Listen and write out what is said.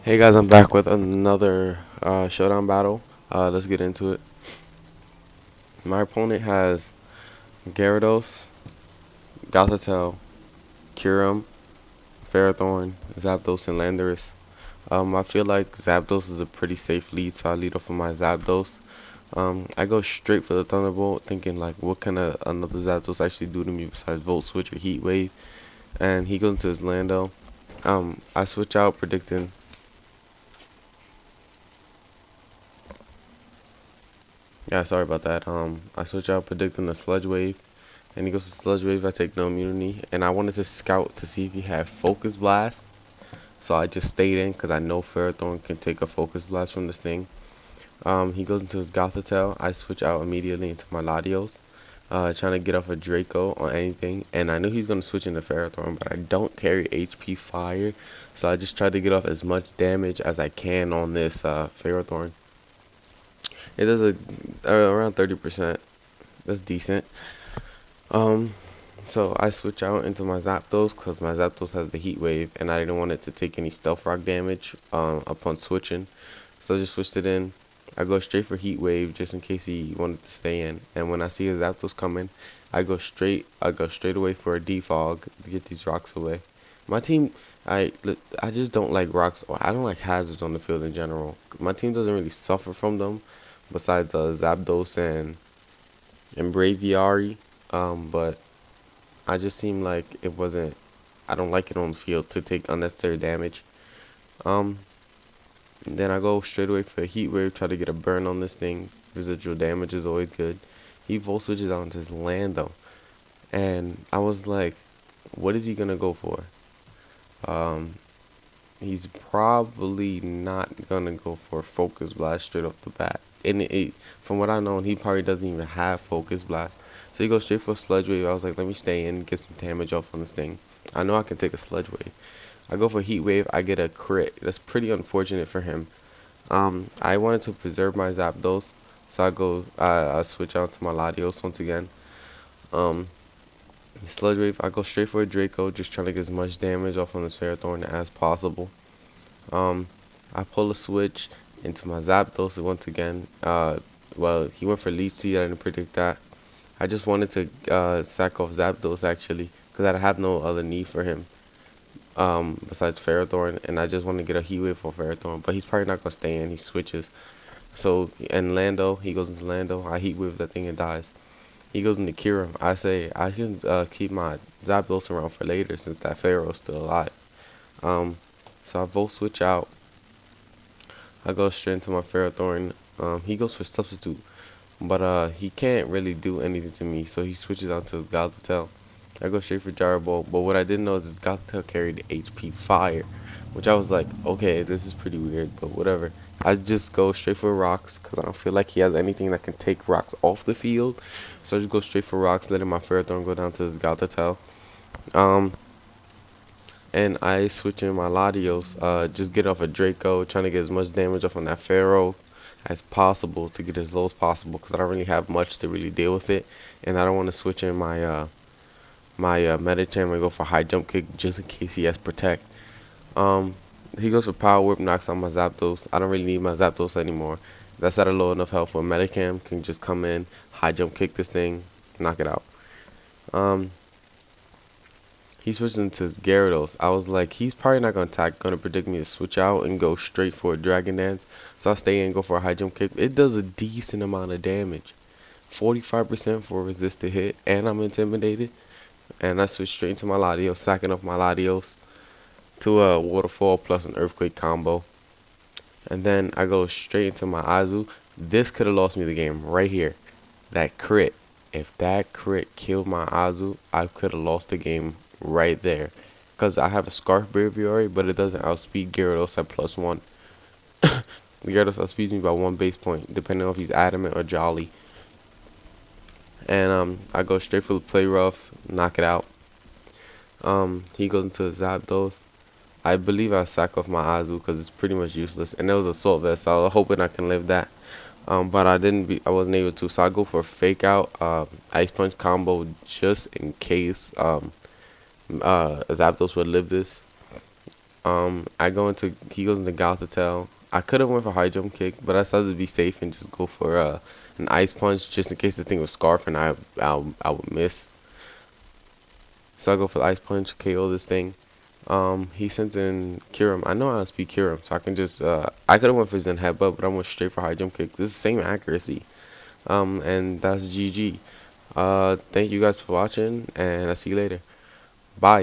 Hey guys, I'm back with another Showdown battle. Let's get into it. My opponent has Gyarados, Gothitelle, Kyurem, Ferrothorn, Zapdos, and Landorus. I feel like Zapdos is a pretty safe lead, so I lead off of my Zapdos. I go straight for the Thunderbolt, thinking like, what can another Zapdos actually do to me besides Volt Switch or Heat Wave? And he goes into his Lando. I switch out, predicting. Yeah, sorry about that. I switch out predicting the Sludge Wave, and he goes to Sludge Wave. I take no immunity, and I wanted to scout to see if he had Focus Blast. So I just stayed in because I know Ferrothorn can take a Focus Blast from this thing. He goes into his Gothitelle. I switch out immediately into my Latios, trying to get off a Draco or anything. And I knew he's gonna switch into Ferrothorn, but I don't carry HP Fire, so I just tried to get off as much damage as I can on this Ferrothorn. It does around 30%. That's decent. Um, so I switch out into my Zapdos because my Zapdos has the Heat Wave, and I didn't want it to take any Stealth Rock damage upon switching. So I just switched it in. I go straight for Heat Wave just in case he wanted to stay in. And when I see his Zapdos coming, I go straight away for a Defog to get these rocks away. My team, I just don't like rocks. I don't like hazards on the field in general. My team doesn't really suffer from them, besides Zapdos and Braviary. But I just seem like it wasn't. I don't like it on the field to take unnecessary damage. Um, then I go straight away for a Heat Wave, try to get a burn on this thing. Residual damage is always good. He Volt switches out into his Lando, and I was like, what is he gonna go for? Um, he's probably not gonna go for Focus Blast straight off the bat. And from what I know, he probably doesn't even have Focus Blast. So he goes straight for a Sludge Wave. I was like, let me stay in, get some damage off on this thing. I know I can take a Sludge Wave. I go for Heat Wave. I get a crit. That's pretty unfortunate for him. I wanted to preserve my Zapdos, so I switch out to my Latios once again. Um, Sludge Wave. I go straight for a Draco, just trying to get as much damage off on this Ferrothorn as possible. Um, I pull a switch into my Zapdos once again. Well, he went for Leech Seed. I didn't predict that. I just wanted to sack off Zapdos actually, because I have no other need for him besides Ferrothorn, and I just want to get a Heat Wave for Ferrothorn. But he's probably not gonna stay in. He switches. So and Lando, he goes into Lando. I Heat Wave that thing and dies. He goes into Kyurem. I say I can keep my Zapdos around for later since that Pharaoh's still alive. Um, so I Volt switch out. I go straight into my Ferrothorn. He goes for Substitute, but he can't really do anything to me, so he switches out to his Gothitelle. I go straight for Gyro Ball, but what I didn't know is his Gothitelle carried HP Fire, which I was like, okay, this is pretty weird, but whatever. I just go straight for rocks because I don't feel like he has anything that can take rocks off the field, so I just go straight for rocks, letting my Ferrothorn go down to his Gothitelle. Um, and I switch in my Latios, just get off a Draco, trying to get as much damage off on that Pharaoh as possible to get as low as possible because I don't really have much to really deal with it, and I don't want to switch in my Medicham and go for high jump kick just in case he has protect. Um, he goes for power whip, knocks out my Zapdos. I don't really need my Zapdos anymore. That's at a low enough health where Medicam can just come in, high jump kick this thing, knock it out. Um, he switched into his Gyarados. I was like, he's probably not gonna predict me to switch out and go straight for a Dragon Dance. So I stay in and go for a high jump kick. It does a decent amount of damage. 45% for resist to hit, and I'm intimidated. And I switch straight into my Latios, sacking off my Latios to a Waterfall plus an Earthquake combo. And then I go straight into my Azu. This could have lost me the game right here. That crit. If that crit killed my Azu, I could have lost the game right there. Because I have a Scarf Braviary, but it doesn't outspeed Gyarados at +1. Gyarados outspeeds me by 1 base point, depending on if he's Adamant or Jolly. And I go straight for the Play Rough, knock it out. He goes into Zapdos. I believe I sack off my Azu because it's pretty much useless. And there was Assault Vest, so I was hoping I can live that. But I wasn't able to. So I go for a Fake Out, Ice Punch combo just in case Zapdos would live this. He goes into Galatatel. I could have went for high jump kick, but I decided to be safe and just go for an ice punch just in case the thing was scarf and I would miss. So I go for the ice punch, KO this thing. He sends in Kirim. I know how to speak Kirim, so I can just I could have went for Zen headbutt, but I went straight for high jump kick. This is the same accuracy. And that's GG. Thank you guys for watching, and I'll see you later. Bye.